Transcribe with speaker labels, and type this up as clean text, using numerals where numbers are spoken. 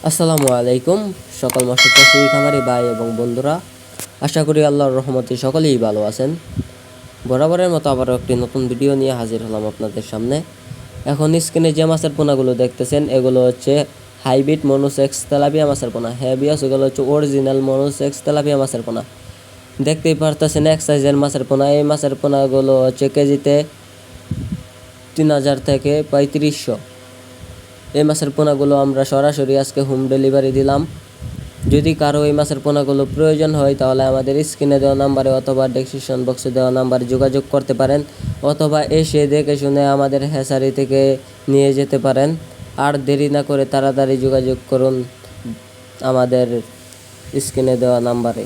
Speaker 1: আসসালামু আলাইকুম সকল মৎস্য চাষী খামারি ভাই এবং বন্ধুরা, আশা করি আল্লাহর রহমতে সকলেই ভালো আছেন। বরাবরের মতো আবারও একটি নতুন ভিডিও নিয়ে হাজির হলাম আপনাদের সামনে। এখন স্ক্রিনে যে মাছের পোনাগুলো দেখতেছেন এগুলো হচ্ছে হাইব্রিড মনোসেক্স তেলাপিয়া মাছের পোনা। হ্যাঁ বিয়াস, এগুলো হচ্ছে অরিজিনাল মনোসেক্স তেলাপিয়া মাছের পোনা। দেখতেই পারতেছেন এক সাইজের মাছের পোনা। এই মাছের পোনাগুলো হচ্ছে কেজিতে 3000 থেকে 3500। এই মাছের পোনাগুলো আমরা সরাসরি আজকে হোম ডেলিভারি দিলাম। যদি কারো এই মাছের পোনাগুলো প্রয়োজন হয় তাহলে আমাদের স্ক্রিনে দেওয়া নাম্বারে অথবা ডেসক্রিপশন বক্সে দেওয়া নাম্বারে যোগাযোগ করতে পারেন, অথবা এসে দেখে শুনে আমাদের হ্যাচারি থেকে নিয়ে যেতে পারেন। আর দেরি না করে তাড়াতাড়ি যোগাযোগ করুন আমাদের স্ক্রিনে দেওয়া নাম্বারে।